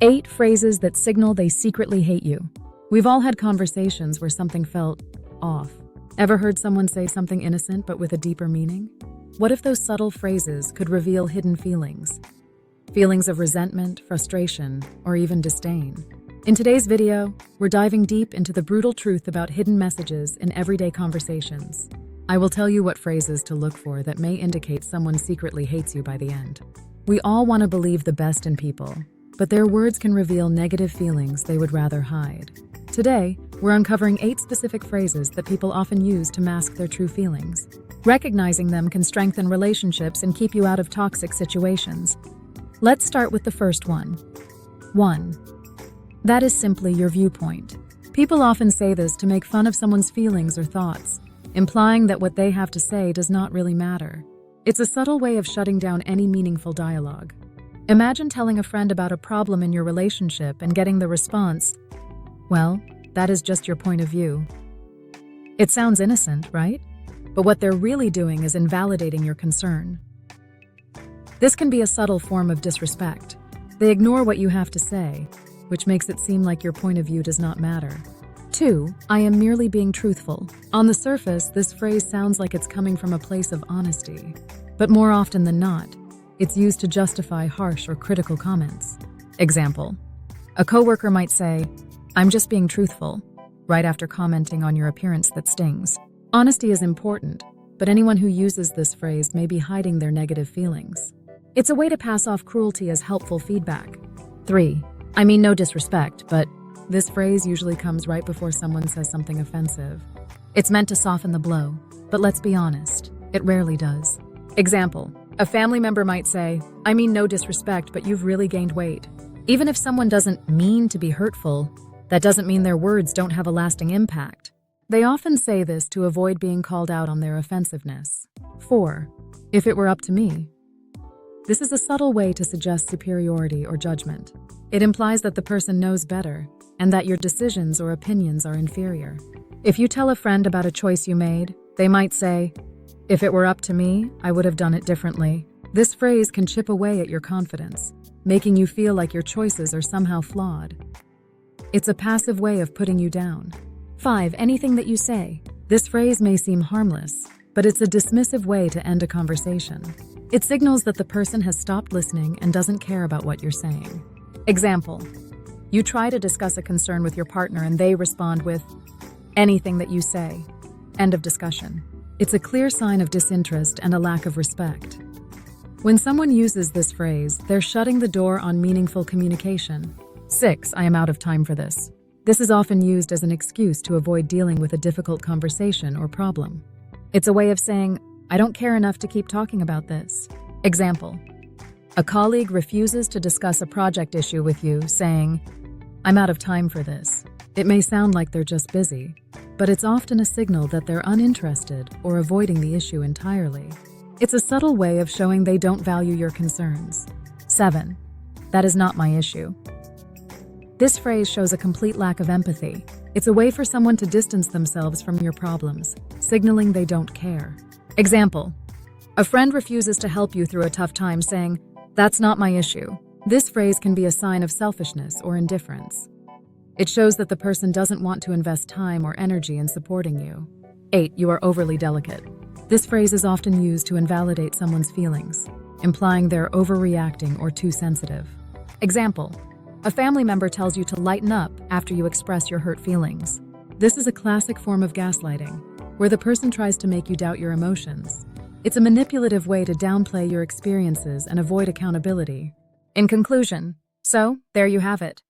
8 phrases that signal they secretly hate you. We've all had conversations where something felt off. Ever heard someone say something innocent but with a deeper meaning? What if those subtle phrases could reveal hidden feelings? Feelings of resentment, frustration, or even disdain. In today's video, we're diving deep into the brutal truth about hidden messages in everyday conversations. I will tell you what phrases to look for that may indicate someone secretly hates you by the end. We all want to believe the best in people, but their words can reveal negative feelings they would rather hide. Today, we're uncovering 8 specific phrases that people often use to mask their true feelings. Recognizing them can strengthen relationships and keep you out of toxic situations. Let's start with the first one. 1. That is simply your viewpoint. People often say this to make fun of someone's feelings or thoughts, implying that what they have to say does not really matter. It's a subtle way of shutting down any meaningful dialogue. Imagine telling a friend about a problem in your relationship and getting the response, "Well, that is just your point of view." It sounds innocent, right? But what they're really doing is invalidating your concern. This can be a subtle form of disrespect. They ignore what you have to say, which makes it seem like your point of view does not matter. 2. I am merely being truthful. On the surface, this phrase sounds like it's coming from a place of honesty. But more often than not, it's used to justify harsh or critical comments. Example: a coworker might say, "I'm just being truthful," right after commenting on your appearance that stings. Honesty is important, but anyone who uses this phrase may be hiding their negative feelings. It's a way to pass off cruelty as helpful feedback. 3. I mean no disrespect, but this phrase usually comes right before someone says something offensive. It's meant to soften the blow, but let's be honest, it rarely does. Example: a family member might say, "I mean no disrespect, but you've really gained weight." Even if someone doesn't mean to be hurtful, that doesn't mean their words don't have a lasting impact. They often say this to avoid being called out on their offensiveness. 4. If it were up to me. This is a subtle way to suggest superiority or judgment. It implies that the person knows better and that your decisions or opinions are inferior. If you tell a friend about a choice you made, they might say, "If it were up to me, I would have done it differently." This phrase can chip away at your confidence, making you feel like your choices are somehow flawed. It's a passive way of putting you down. 5. Anything that you say. This phrase may seem harmless, but it's a dismissive way to end a conversation. It signals that the person has stopped listening and doesn't care about what you're saying. Example: you try to discuss a concern with your partner and they respond with, "Anything that you say." End of discussion. It's a clear sign of disinterest and a lack of respect. When someone uses this phrase, they're shutting the door on meaningful communication. 6. I am out of time for this. This is often used as an excuse to avoid dealing with a difficult conversation or problem. It's a way of saying, "I don't care enough to keep talking about this." Example: a colleague refuses to discuss a project issue with you, saying, "I'm out of time for this." It may sound like they're just busy, but it's often a signal that they're uninterested or avoiding the issue entirely. It's a subtle way of showing they don't value your concerns. 7. That is not my issue. This phrase shows a complete lack of empathy. It's a way for someone to distance themselves from your problems, signaling they don't care. Example: a friend refuses to help you through a tough time, saying, "That's not my issue." This phrase can be a sign of selfishness or indifference. It shows that the person doesn't want to invest time or energy in supporting you. 8. You are overly delicate. This phrase is often used to invalidate someone's feelings, implying they're overreacting or too sensitive. Example: a family member tells you to lighten up after you express your hurt feelings. This is a classic form of gaslighting, where the person tries to make you doubt your emotions. It's a manipulative way to downplay your experiences and avoid accountability. In conclusion, so, there you have it.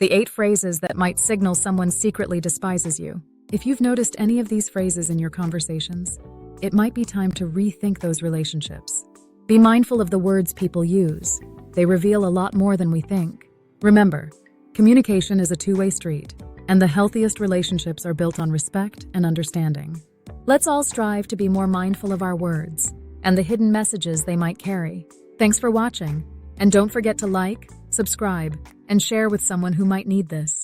The 8 phrases that might signal someone secretly despises you. If you've noticed any of these phrases in your conversations, it might be time to rethink those relationships. Be mindful of the words people use. They reveal a lot more than we think. Remember, communication is a two-way street, and the healthiest relationships are built on respect and understanding. Let's all strive to be more mindful of our words and the hidden messages they might carry. Thanks for watching, and don't forget to like, subscribe, and share with someone who might need this.